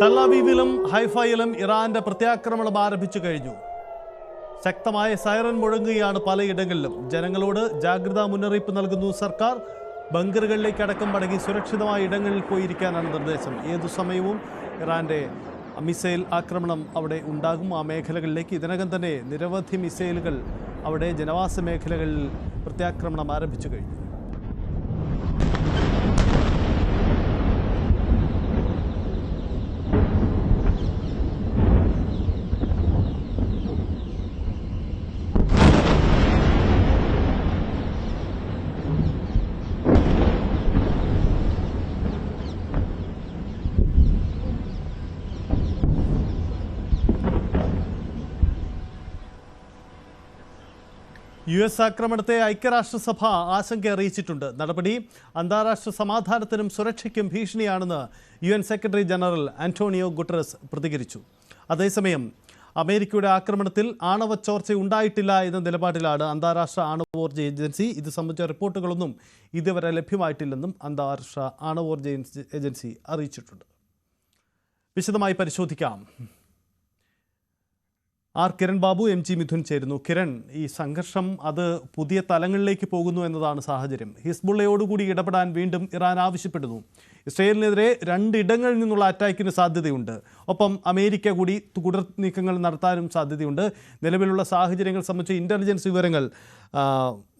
ടെൽ-അവീവിലും ഹൈഫയിലും ഇറാന്റെ പ്രത്യാക്രമണം ആരംഭിച്ചു കഴിഞ്ഞു. ശക്തമായ സൈറൻ മുഴങ്ങുകയാണ് പലയിടങ്ങളിലും. ജനങ്ങളോട് ജാഗ്രതാ മുന്നറിയിപ്പ് നൽകുന്നു സർക്കാർ. ബങ്കറുകളിലേക്ക് അടക്കം മടങ്ങി സുരക്ഷിതമായ ഇടങ്ങളിൽ പോയിരിക്കാനാണ് നിർദ്ദേശം. ഏതു സമയവും ഇറാന്റെ മിസൈൽ ആക്രമണം അവിടെ ഉണ്ടാകും. ആ മേഖലകളിലേക്ക് ഇതിനകം തന്നെ നിരവധി മിസൈലുകൾ അവിടെ ജനവാസ മേഖലകളിൽ പ്രത്യാക്രമണം ആരംഭിച്ചു കഴിഞ്ഞു. US ആക്രമണത്തെ ഐക്യരാഷ്ട്രസഭ ആശങ്ക അറിയിച്ചിട്ടുണ്ട്. നടപടി അന്താരാഷ്ട്ര സമാധാനത്തിനും സുരക്ഷയ്ക്കും ഭീഷണിയാണെന്ന് UN secretary general Antonio Guterres പ്രതികരിച്ചു. അതേസമയം അമേരിക്കയുടെ ആക്രമണത്തിൽ ആണവ ചോർച്ച ഉണ്ടായിട്ടില്ല എന്ന നിലപാടിലാണ് അന്താരാഷ്ട്ര ആണവോർജ്ജ ഏജൻസി. ഇത് സംബന്ധിച്ച റിപ്പോർട്ടുകളൊന്നും ഇതുവരെ ലഭ്യമായിട്ടില്ലെന്നും അന്താരാഷ്ട്ര ആണവോർജ്ജ ഏജൻസി അറിയിച്ചിട്ടുണ്ട്. വിശദമായി പരിശോധിക്കാം. കിരൺ ബാബു, MG മിഥുൻ ചേരുന്നു. കിരൺ, ഈ സംഘർഷം അത് പുതിയ തലങ്ങളിലേക്ക് പോകുന്നു എന്നതാണ് സാഹചര്യം. ഹിസ്ബുള്ളയോടുകൂടി ഇടപെടാൻ വീണ്ടും ഇറാൻ ആവശ്യപ്പെടുന്നു. ഇസ്രയേലിനെതിരെ 2 ഇടങ്ങളിൽ നിന്നുള്ള അറ്റാക്കിന് സാധ്യതയുണ്ട്. ഒപ്പം അമേരിക്ക കൂടി തുടർ നീക്കങ്ങൾ നടത്താനും സാധ്യതയുണ്ട്. നിലവിലുള്ള സാഹചര്യങ്ങൾ സംബന്ധിച്ച് ഇന്റലിജൻസ് വിവരങ്ങൾ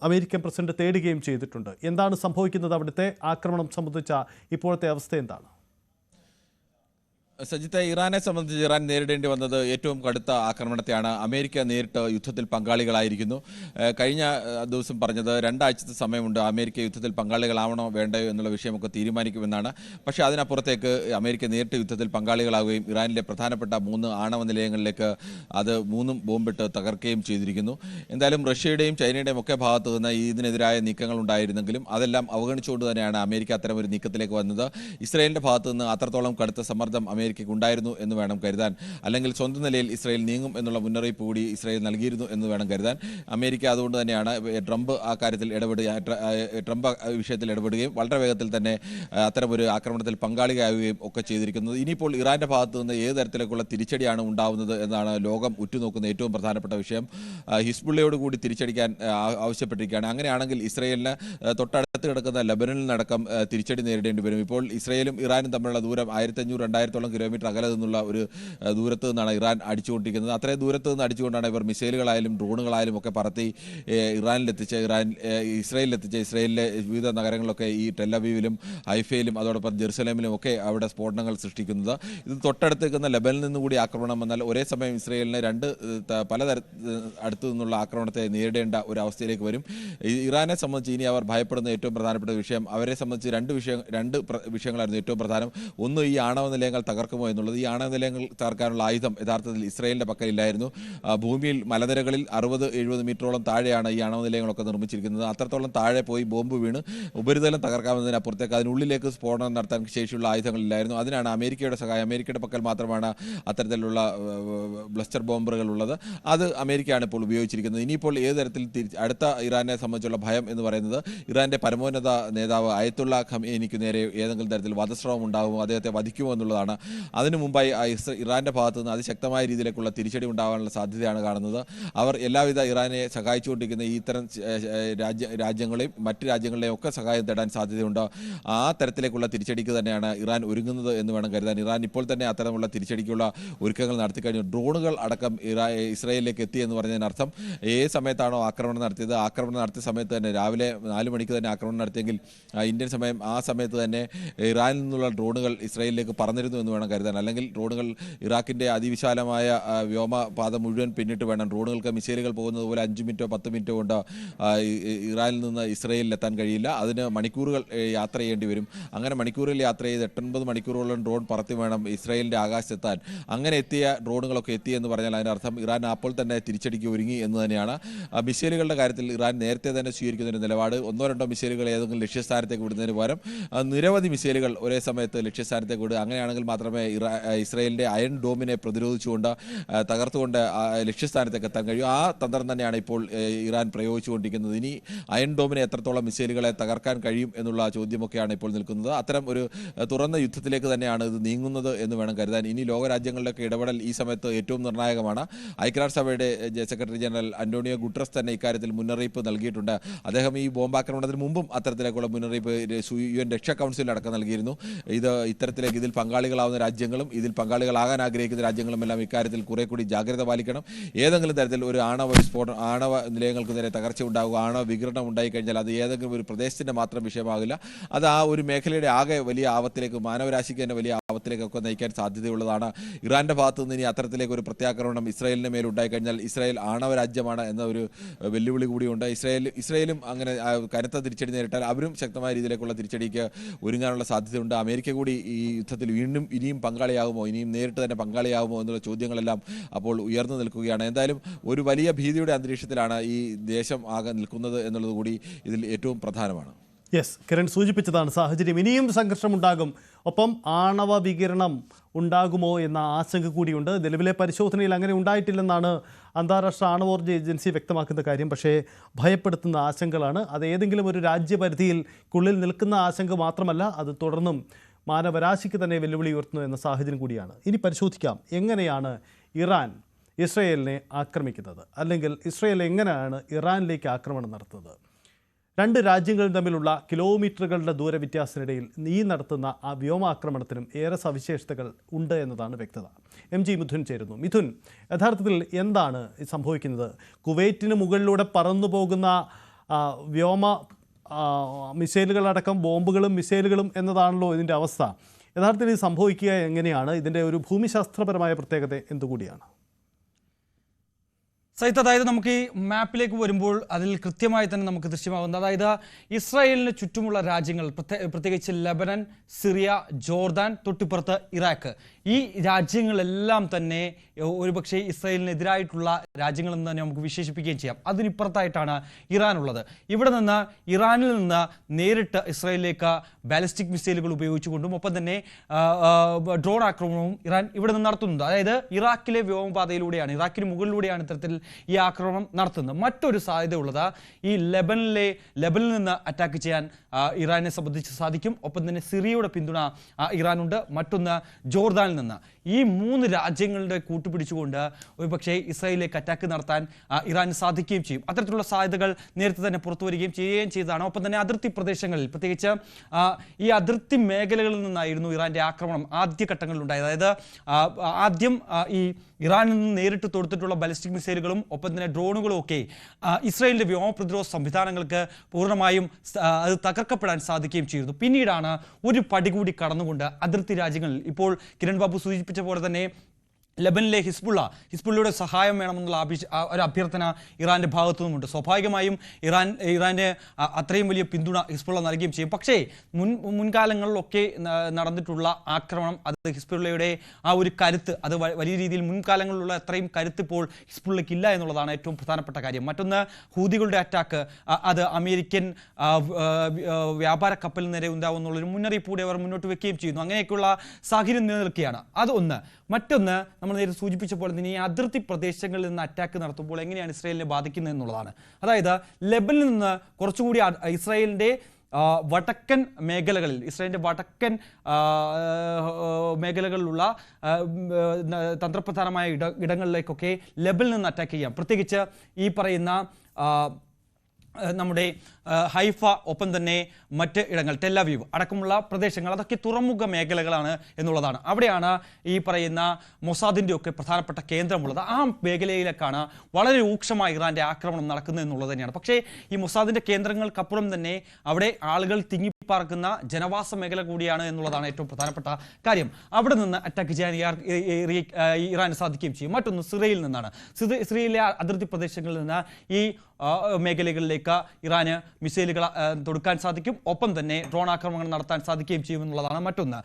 അമേരിക്കൻ പ്രസിഡന്റ് തേടുകയും ചെയ്തിട്ടുണ്ട്. എന്താണ് സംഭവിക്കുന്നത്? അവിടുത്തെ ആക്രമണം സംബന്ധിച്ച ഇപ്പോഴത്തെ അവസ്ഥ എന്താണ്? സജിത്തെ, ഇറാനെ സംബന്ധിച്ച് ഇറാൻ നേരിടേണ്ടി വന്നത് ഏറ്റവും കടുത്ത ആക്രമണത്തെയാണ്. അമേരിക്ക നേരിട്ട് യുദ്ധത്തിൽ പങ്കാളികളായിരിക്കുന്നു. കഴിഞ്ഞ ദിവസം പറഞ്ഞത് 2 ആഴ്ചത്തെ സമയമുണ്ട് അമേരിക്ക യുദ്ധത്തിൽ പങ്കാളികളാവണോ വേണ്ടയോ എന്നുള്ള വിഷയമൊക്കെ തീരുമാനിക്കുമെന്നാണ്. പക്ഷേ അതിനപ്പുറത്തേക്ക് അമേരിക്ക നേരിട്ട് യുദ്ധത്തിൽ പങ്കാളികളാവുകയും ഇറാനിലെ പ്രധാനപ്പെട്ട 3 ആണവ നിലയങ്ങളിലേക്ക് അത് 3 ബോംബിട്ട് തകർക്കുകയും ചെയ്തിരിക്കുന്നു. എന്തായാലും റഷ്യയുടെയും ചൈനയുടെയും ഒക്കെ ഭാഗത്തു നിന്ന് ഇതിനെതിരായ നീക്കങ്ങൾ ഉണ്ടായിരുന്നെങ്കിലും അതെല്ലാം അവഗണിച്ചുകൊണ്ട് തന്നെയാണ് അമേരിക്ക അത്തരമൊരു നീക്കത്തിലേക്ക് വന്നത്. ഇസ്രായേലിൻ്റെ ഭാഗത്തു നിന്ന് അത്രത്തോളം കടുത്ത സമ്മർദ്ദം അമേരിക്കയ്ക്ക് ഉണ്ടായിരുന്നു എന്ന് വേണം കരുതാൻ. അല്ലെങ്കിൽ സ്വന്തം നിലയിൽ ഇസ്രായേൽ നീങ്ങും എന്നുള്ള മുന്നറിയിപ്പ് കൂടി ഇസ്രായേൽ നൽകിയിരുന്നു എന്ന് വേണം കരുതാൻ. അമേരിക്ക അതുകൊണ്ട് തന്നെയാണ് ട്രംപ് ആ കാര്യത്തിൽ ട്രംപ് വിഷയത്തിൽ ഇടപെടുകയും വളരെ വേഗത്തിൽ തന്നെ അത്തരമൊരു ആക്രമണത്തിൽ പങ്കാളിയാവുകയും ഒക്കെ ചെയ്തിരിക്കുന്നത്. ഇനിയിപ്പോൾ ഇറാന്റെ ഭാഗത്തു നിന്ന് ഏത് തരത്തിലേക്കുള്ള തിരിച്ചടിയാണ് ഉണ്ടാവുന്നത് എന്നാണ് ലോകം ഉറ്റുനോക്കുന്ന ഏറ്റവും പ്രധാനപ്പെട്ട വിഷയം. ഹിസ്ബുള്ളയോട് കൂടി തിരിച്ചടിക്കാൻ ആവശ്യപ്പെട്ടിരിക്കുകയാണ്. അങ്ങനെയാണെങ്കിൽ ഇസ്രായേലിന് തൊട്ടടുത്ത് കിടക്കുന്ന ലബനനിൽ നടക്കം തിരിച്ചടി നേരിടേണ്ടി വരും. ഇപ്പോൾ ഇസ്രായേലും ഇറാനും തമ്മിലുള്ള ദൂരം 1500-2000 കിലോമീറ്റർ അകലെ നിന്നുള്ള ഒരു ദൂരത്ത് നിന്നാണ് ഇറാൻ അടിച്ചുകൊണ്ടിരിക്കുന്നത്. അത്രയും ദൂരത്ത് നിന്ന് അടിച്ചുകൊണ്ടാണ് ഇവർ മിസൈലുകളായാലും ഡ്രോണുകളായാലും ഒക്കെ പറത്തി ഇസ്രായേലിലെത്തിച്ച് ഇസ്രായേലിലെ വിവിധ നഗരങ്ങളിലൊക്കെ ഈ ടെൽ-അവീവിലും ഹൈഫയിലും അതോടൊപ്പം ജെറുസലേമിലും ഒക്കെ അവിടെ സ്ഫോടനങ്ങൾ സൃഷ്ടിക്കുന്നത്. ഇത് തൊട്ടടുത്ത് നിൽക്കുന്ന ലെബനിൽ നിന്നുകൂടി ആക്രമണം വന്നാൽ ഒരേ സമയം ഇസ്രായേലിന് 2 അടുത്തു നിന്നുള്ള ആക്രമണത്തെ നേരിടേണ്ട ഒരു അവസ്ഥയിലേക്ക് വരും. ഇറാനെ സംബന്ധിച്ച് ഇനി അവർ ഭയപ്പെടുന്ന ഏറ്റവും പ്രധാനപ്പെട്ട വിഷയം, അവരെ സംബന്ധിച്ച് 2 വിഷയങ്ങളായിരുന്നു ഏറ്റവും പ്രധാനം. ഒന്ന്, ഈ ആണവ നിലയങ്ങൾ തകർക്കുമോ എന്നുള്ളത്. ഈ ആണവ നിലയങ്ങൾ തകർക്കാനുള്ള ആയുധം യഥാർത്ഥത്തിൽ ഇസ്രായേലിൻ്റെ പക്കലില്ലായിരുന്നു. ഭൂമിയിൽ മലനിരകളിൽ 60-70 മീറ്ററോളം താഴെയാണ് ഈ ആണവ നിലയങ്ങളൊക്കെ നിർമ്മിച്ചിരിക്കുന്നത്. അത്രത്തോളം താഴെ പോയി ബോംബ് വീണ് ഉപരിതലം തകർക്കാവുന്നതിനപ്പുറത്തേക്ക് അതിനുള്ളിലേക്ക് സ്ഫോടനം നടത്താൻ ശേഷിയുള്ള ആയുധങ്ങളില്ലായിരുന്നു. അതിനാണ് അമേരിക്കയുടെ സഹായം. അമേരിക്കയുടെ പക്കൽ മാത്രമാണ് അത്തരത്തിലുള്ള ബ്ലസ്റ്റർ ബോംബറുകൾ ഉള്ളത്. അത് അമേരിക്കയാണ് ഇപ്പോൾ ഉപയോഗിച്ചിരിക്കുന്നത്. ഇനിയിപ്പോൾ ഏത് തരത്തിൽ അടുത്ത ഇറാനെ സംബന്ധിച്ചുള്ള ഭയം എന്ന് പറയുന്നത് ഇറാന്റെ പരമോന്നത നേതാവ് അയത്തുള്ള ഖമേനിക്ക് നേരെ ഏതെങ്കിലും തരത്തിൽ വധശ്രമം ഉണ്ടാകുമോ, അദ്ദേഹത്തെ വധിക്കുമോ എന്നുള്ളതാണ്. അതിനു മുമ്പായി ഇറാന്റെ ഭാഗത്തു നിന്ന് അതിശക്തമായ രീതിയിലേക്കുള്ള തിരിച്ചടി ഉണ്ടാകാനുള്ള സാധ്യതയാണ് കാണുന്നത്. അവർ എല്ലാവിധ ഇറാനെ സഹായിച്ചുകൊണ്ടിരിക്കുന്ന ഇത്തരം രാജ്യങ്ങളെയും മറ്റ് രാജ്യങ്ങളെയും ഒക്കെ സഹായം തേടാൻ സാധ്യതയുണ്ട്. ആ തരത്തിലേക്കുള്ള തിരിച്ചടിക്ക് തന്നെയാണ് ഇറാൻ ഒരുങ്ങുന്നത് എന്ന് വേണം കരുതാൻ. ഇറാൻ ഇപ്പോൾ തന്നെ അത്തരമുള്ള തിരിച്ചടിക്കുള്ള ഒരുക്കങ്ങൾ നടത്തിക്കഴിഞ്ഞു. ഡ്രോണുകൾ അടക്കം ഇസ്രായേലിലേക്ക് എത്തി എന്ന് പറഞ്ഞതിനർത്ഥം ഏത് സമയത്താണോ ആക്രമണം നടത്തിയത്, ആക്രമണം നടത്തിയ സമയത്ത് തന്നെ രാവിലെ 4 മണിക്ക് തന്നെ ആക്രമണം നടത്തിയെങ്കിൽ ഇന്ത്യൻ സമയം ആ സമയത്ത് തന്നെ ഇറാനിൽ നിന്നുള്ള ഡ്രോണുകൾ ഇസ്രായേലിലേക്ക് പറന്നിരുന്നു എന്ന് വേണം കരുതാൻ. അല്ലെങ്കിൽ ഡ്രോണുകൾ ഇറാഖിൻ്റെ അതിവിശാലമായ വ്യോമപാത മുഴുവൻ പിന്നിട്ട് വേണം. ഡ്രോണുകൾക്ക് മിസൈലുകൾ പോകുന്നത് പോലെ 5 മിനിറ്റോ 10 മിനിറ്റോ കൊണ്ട് ഇറാനിൽ നിന്ന് ഇസ്രായേലിലെത്താൻ കഴിയില്ല. അതിന് മണിക്കൂറുകൾ യാത്ര ചെയ്യേണ്ടി വരും. അങ്ങനെ മണിക്കൂറിൽ യാത്ര ചെയ്ത് 8-9 മണിക്കൂറോളം ഡ്രോൺ പറത്തി വേണം ഇസ്രായേലിൻ്റെ ആകാശത്തെത്താൻ. അങ്ങനെ എത്തിയ ഡ്രോണുകളൊക്കെ എത്തി എന്ന് പറഞ്ഞാൽ അതിനർത്ഥം ഇറാൻ അപ്പോൾ തന്നെ തിരിച്ചടിക്ക് ഒരുങ്ങി എന്ന് തന്നെയാണ്. മിസൈലുകളുടെ കാര്യത്തിൽ ഇറാൻ നേരത്തെ തന്നെ സ്വീകരിക്കുന്ന ഒരു നിലപാട്, 1-2 മിസൈലുകൾ മിസൈലുകൾ ഏതെങ്കിലും ലക്ഷ്യസ്ഥാനത്തേക്ക് വിടുന്നതിന് പകരം നിരവധി മിസൈലുകൾ ഒരേ സമയത്ത് ലക്ഷ്യസ്ഥാനത്തേക്ക് വിടുക. അങ്ങനെയാണെങ്കിൽ മാത്രമേ ഇസ്രായേലിൻ്റെ അയൺ ഡോമിനെ പ്രതിരോധിച്ചുകൊണ്ട് തകർത്തുകൊണ്ട് ലക്ഷ്യസ്ഥാനത്തേക്ക് എത്താൻ കഴിയും. ആ തന്ത്രം തന്നെയാണ് ഇപ്പോൾ ഇറാൻ പ്രയോഗിച്ചുകൊണ്ടിരിക്കുന്നത്. ഇനി അയൺ ഡോമിനെ എത്രത്തോളം മിസൈലുകളെ തകർക്കാൻ കഴിയും എന്നുള്ള ചോദ്യമൊക്കെയാണ് ഇപ്പോൾ നിൽക്കുന്നത്. അത്തരം ഒരു തുറന്ന യുദ്ധത്തിലേക്ക് തന്നെയാണ് ഇത് നീങ്ങുന്നത് എന്ന് വേണം കരുതാൻ. ഇനി ലോകരാജ്യങ്ങളുടെയൊക്കെ ഇടപെടൽ ഈ സമയത്ത് ഏറ്റവും നിർണായകമാണ്. ഐക്യരാഷ്ട്രസഭയുടെ സെക്രട്ടറി ജനറൽ അന്റോണിയോ ഗുട്ടറസ് തന്നെ ഇക്കാര്യത്തിൽ മുന്നറിയിപ്പ് നൽകിയിട്ടുണ്ട്. അദ്ദേഹം ഈ ബോംബാക്രമണത്തിന് മുമ്പും അത്തരത്തിലേക്കുള്ള മുന്നറിയിപ്പ് UN രക്ഷാ കൗൺസിലടക്കം നൽകിയിരുന്നു. ഇത്തരത്തിലേക്ക് ഇതിൽ പങ്കാളികളാവുന്ന രാജ്യങ്ങളും ഇതിൽ പങ്കാളികളാകാൻ ആഗ്രഹിക്കുന്ന രാജ്യങ്ങളും എല്ലാം ഇക്കാര്യത്തിൽ കുറെ കൂടി ജാഗ്രത പാലിക്കണം. ഏതെങ്കിലും തരത്തിൽ ഒരു ആണവ നിലയങ്ങൾക്ക് നേരെ തകർച്ച ഉണ്ടാവുക, ആണവ വികിരണം ഉണ്ടായിക്കഴിഞ്ഞാൽ അത് ഏതെങ്കിലും ഒരു പ്രദേശത്തിൻ്റെ മാത്രം വിഷയമാകില്ല. അത് ആ ഒരു മേഖലയുടെ ആകെ വലിയ ആപത്തിലേക്ക്, മാനവരാശിക്ക് തന്നെ വലിയ ആപത്തിലേക്കൊക്കെ നയിക്കാൻ സാധ്യതയുള്ളതാണ്. ഇറാൻ്റെ ഭാഗത്തു നിന്ന് ഇനി അത്തരത്തിലേക്ക് ഒരു പ്രത്യാക്രമണം ഇസ്രായേലിന് മേലുണ്ടായിക്കഴിഞ്ഞാൽ ഇസ്രായേൽ ആണവ രാജ്യമാണ് എന്ന ഒരു വെല്ലുവിളി കൂടിയുണ്ട്. ഇസ്രായേലും അങ്ങനെ കനത്ത തിരിച്ചടി നേരിട്ടാൽ അവരും ശക്തമായ രീതിയിലേക്കുള്ള തിരിച്ചടിക്ക് ഒരുങ്ങാനുള്ള സാധ്യതയുണ്ട്. അമേരിക്ക കൂടി ഈ യുദ്ധത്തിൽ ഇനിയും പങ്കാളിയാകുമോ, ഇനിയും നേരിട്ട് തന്നെ പങ്കാളിയാകുമോ എന്നുള്ള ചോദ്യങ്ങളെല്ലാം അപ്പോൾ ഉയർന്നു നിൽക്കുകയാണ്. എന്തായാലും ഒരു വലിയ ഭീതിയുടെ അന്തരീക്ഷത്തിലാണ് ഈ ദേശം ആകെ നിൽക്കുന്നത് എന്നുള്ളത് കൂടി ഇതിൽ ഏറ്റവും പ്രധാനമാണ്. യെസ്, കിരൺ സൂചിപ്പിച്ചതാണ് സാഹചര്യം. ഇനിയും സംഘർഷമുണ്ടാകും. ഒപ്പം ആണവ വികിരണം ഉണ്ടാകുമോ എന്ന ആശങ്ക കൂടിയുണ്ട്. നിലവിലെ പരിശോധനയിൽ അങ്ങനെ ഉണ്ടായിട്ടില്ലെന്നാണ് അന്താരാഷ്ട്ര ആണവോർജ്ജ ഏജൻസി വ്യക്തമാക്കുന്ന കാര്യം. പക്ഷേ ഭയപ്പെടുത്തുന്ന ആശങ്കകളാണ്. അത് ഏതെങ്കിലും ഒരു രാജ്യപരിധിയിൽക്കുള്ളിൽ നിൽക്കുന്ന ആശങ്ക മാത്രമല്ല, അത് തുടർന്നും മാനവരാശിക്ക് തന്നെ വെല്ലുവിളി ഉയർത്തുന്നു എന്ന സാഹചര്യം കൂടിയാണ്. ഇനി പരിശോധിക്കാം എങ്ങനെയാണ് ഇറാൻ ഇസ്രയേലിനെ ആക്രമിക്കുന്നത്, അല്ലെങ്കിൽ ഇസ്രയേൽ എങ്ങനെയാണ് ഇറാനിലേക്ക് ആക്രമണം നടത്തുന്നത്. രണ്ട് രാജ്യങ്ങളും തമ്മിലുള്ള കിലോമീറ്ററുകളുടെ ദൂരവ്യത്യാസത്തിനിടയിൽ നടത്തുന്ന ആ വ്യോമാക്രമണത്തിനും ഏറെ സവിശേഷതകൾ ഉണ്ട് എന്നതാണ് വ്യക്തത. MG മിഥുൻ ചേരുന്നു. മിഥുൻ, യഥാർത്ഥത്തിൽ എന്താണ് സംഭവിക്കുന്നത്? കുവൈറ്റിന് മുകളിലൂടെ പറന്നു പോകുന്ന വ്യോമ മിസൈലുകളടക്കം ബോംബുകളും മിസൈലുകളും എന്നതാണല്ലോ ഇതിൻ്റെ അവസ്ഥ. യഥാർത്ഥത്തിൽ ഇത് സംഭവിക്കുക എങ്ങനെയാണ്? ഇതിൻ്റെ ഒരു ഭൂമിശാസ്ത്രപരമായ പ്രത്യേകത എന്തുകൂടിയാണ്? സൈത്ത്, അതായത് നമുക്ക് ഈ മാപ്പിലേക്ക് വരുമ്പോൾ അതിൽ കൃത്യമായി തന്നെ നമുക്ക് ദൃശ്യമാകുന്നത്, അതായത് ഇസ്രായേലിന് ചുറ്റുമുള്ള രാജ്യങ്ങൾ, പ്രത്യേകിച്ച് ലെബനൻ, സിറിയ, ജോർദാൻ, തൊട്ടിപ്പുറത്ത് ഇറാഖ്, ഈ രാജ്യങ്ങളെല്ലാം തന്നെ ഒരുപക്ഷെ ഇസ്രായേലിനെതിരായിട്ടുള്ള രാജ്യങ്ങളെന്ന് തന്നെ നമുക്ക് വിശേഷിപ്പിക്കുകയും ചെയ്യാം. അതിനിപ്പുറത്തായിട്ടാണ് ഇറാനുള്ളത്. ഇവിടെ നിന്ന് ഇറാനിൽ നിന്ന് നേരിട്ട് ഇസ്രായേലിലേക്ക് ബാലിസ്റ്റിക് മിസൈലുകൾ ഉപയോഗിച്ചുകൊണ്ടും ഒപ്പം തന്നെ ഡ്രോൺ ആക്രമണവും ഇറാൻ ഇവിടെ നിന്ന് നടത്തുന്നുണ്ട്. അതായത് ഇറാഖിലെ വ്യോമപാതയിലൂടെയാണ്, ഇറാഖിന് മുകളിലൂടെയാണ് ഇത്തരത്തിൽ ഈ ആക്രമണം നടത്തുന്നത്. മറ്റൊരു സാധ്യതയുള്ളത് ഈ ലെബനിൽ നിന്ന് അറ്റാക്ക് ചെയ്യാൻ ഇറാനെ സംബന്ധിച്ച് സാധിക്കും. ഒപ്പം തന്നെ സിറിയയുടെ പിന്തുണ ഇറാനുണ്ട്. മറ്റൊന്ന് ജോർദാനിൽ നിന്ന്. ഈ മൂന്ന് രാജ്യങ്ങളുടെ കൂട്ടുപിടിച്ചുകൊണ്ട് ഒരുപക്ഷെ ഇസ്രായേലിലേക്ക് അറ്റാക്ക് നടത്താൻ ഇറാന് സാധിക്കുകയും ചെയ്യും. അത്തരത്തിലുള്ള സാധ്യതകൾ നേരത്തെ തന്നെ പുറത്തു വരികയും ചെയ്തതാണ്. ഒപ്പം തന്നെ അതിർത്തി പ്രദേശങ്ങളിൽ, പ്രത്യേകിച്ച് ഈ അതിർത്തി മേഖലകളിൽ നിന്നായിരുന്നു ഇറാന്റെ ആക്രമണം ആദ്യഘട്ടങ്ങളിൽ ഉണ്ടായത്. അതായത് ആദ്യം ഈ ഇറാനിൽ നിന്ന് നേരിട്ട് തൊടുത്തിട്ടുള്ള ബാലിസ്റ്റിക് മിസൈലുകളും ഒപ്പം തന്നെ ഡ്രോണുകളും ഒക്കെ ഇസ്രായേലിന്റെ വ്യോമ പ്രതിരോധ സംവിധാനങ്ങൾക്ക് പൂർണ്ണമായും അത് തകർക്കപ്പെടാൻ സാധിക്കുകയും ചെയ്തിരുന്നു. പിന്നീടാണ് ഒരു പടി കൂടി കടന്നുകൊണ്ട് അതിർത്തി രാജ്യങ്ങളിൽ, ഇപ്പോൾ കിരൺ ബാബു സൂചിപ്പിച്ച പോലെ തന്നെ ലെബനിലെ ഹിസ്ബുള്ളയുടെ സഹായം വേണമെന്നുള്ള ഒരു അഭ്യർത്ഥന ഇറാൻ്റെ ഭാഗത്തു നിന്നുമുണ്ട്. സ്വാഭാവികമായും ഇറാൻ്റെ അത്രയും വലിയ പിന്തുണ ഹിസ്ബുള്ള നൽകുകയും ചെയ്യും. പക്ഷേ മുൻകാലങ്ങളിലൊക്കെ നടന്നിട്ടുള്ള ആക്രമണം, അത് ഹിസ്ബുള്ളയുടെ ആ ഒരു കരുത്ത്, അത് വലിയ രീതിയിൽ മുൻകാലങ്ങളിലുള്ള അത്രയും കരുത്ത് ഇപ്പോൾ ഹിസ്ബുള്ളയ്ക്ക് ഇല്ല എന്നുള്ളതാണ് ഏറ്റവും പ്രധാനപ്പെട്ട കാര്യം. മറ്റൊന്ന്, ഹൂതികളുടെ അറ്റാക്ക്, അത് അമേരിക്കൻ വ്യാപാര കപ്പലിന് നേരെ ഉണ്ടാവുമെന്നുള്ളൊരു മുന്നറിയിപ്പ് കൂടി അവർ മുന്നോട്ട് വെക്കുകയും ചെയ്യുന്നു. അങ്ങനെയൊക്കെയുള്ള സാഹചര്യം നിലനിൽക്കുകയാണ്. അതൊന്ന്. മറ്റൊന്ന്, നമ്മൾ നേരെ സൂചിപ്പിച്ച പോലെ തന്നെ ഈ അതിർത്തി പ്രദേശങ്ങളിൽ നിന്ന് അറ്റാക്ക് നടത്തുമ്പോൾ എങ്ങനെയാണ് ഇസ്രായേലിനെ ബാധിക്കുന്നത് എന്നുള്ളതാണ്. അതായത് ലെബനിൽ നിന്ന് കുറച്ചുകൂടി ഇസ്രായേലിൻ്റെ വടക്കൻ മേഖലകളിൽ, ഇസ്രായേലിൻ്റെ വടക്കൻ മേഖലകളിലുള്ള തന്ത്രപ്രധാനമായ ഇടങ്ങളിലേക്കൊക്കെ ലെബനിൽ നിന്ന് അറ്റാക്ക് ചെയ്യാം. പ്രത്യേകിച്ച് ഈ പറയുന്ന നമ്മുടെ ഹൈഫ, ഒപ്പം തന്നെ മറ്റ് ഇടങ്ങൾ, ടെല്ലവീവ് അടക്കമുള്ള പ്രദേശങ്ങൾ, അതൊക്കെ തുറമുഖ മേഖലകളാണ് എന്നുള്ളതാണ്. അവിടെയാണ് ഈ പറയുന്ന മൊസാദിൻ്റെ ഒക്കെ പ്രധാനപ്പെട്ട കേന്ദ്രമുള്ളത്. ആ മേഖലയിലേക്കാണ് വളരെ രൂക്ഷമായി ഇറാൻ്റെ ആക്രമണം നടക്കുന്നത് എന്നുള്ളത് തന്നെയാണ്. പക്ഷേ ഈ മൊസാദിൻ്റെ കേന്ദ്രങ്ങൾക്കപ്പുറം തന്നെ അവിടെ ആളുകൾ തിങ്ങിപ്പാർക്കുന്ന ജനവാസ മേഖല കൂടിയാണ് എന്നുള്ളതാണ് ഏറ്റവും പ്രധാനപ്പെട്ട കാര്യം. അവിടെ നിന്ന് അറ്റാക്ക് ചെയ്യാൻ ഇറാന് സാധിക്കുകയും ചെയ്യും. മറ്റൊന്ന്, സിറിയയിൽ നിന്നാണ്. സിറിയയിലെ അതിർത്തി പ്രദേശങ്ങളിൽ നിന്ന് ഈ മേഖലകളിലേക്ക് ഇറാന് മിസൈലുകൾ തൊടുക്കാൻ സാധിക്കും. ഒപ്പം തന്നെ ഡ്രോൺ ആക്രമണങ്ങൾ നടത്താൻ സാധിക്കുകയും ചെയ്യുമെന്നുള്ളതാണ് മറ്റൊന്ന്.